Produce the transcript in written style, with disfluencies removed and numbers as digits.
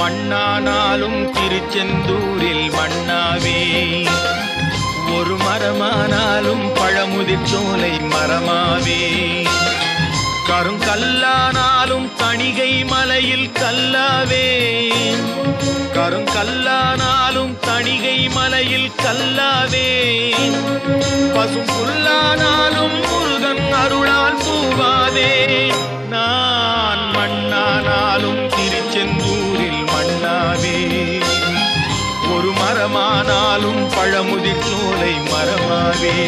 மண்ணானாலும் திருச்செந்தூரில் மண்ணாவே, ஒரு மரமானாலும் பழமுதிர் சோலை மரமாவே, கருங்கல்லானாலும் தணிகை மலையில் கல்லாவே, கருங்கல்லானாலும் தணிகை மலையில் கல்லாவே, பசும் புல்லானாலும் முருகன் அருளால் பூவாவே. நான் மண்ணானாலும் திருச்செந்தூரில் மண்ணாவே, ஒரு மரமானாலும் பழமுதிர் சோலை மரமாவே.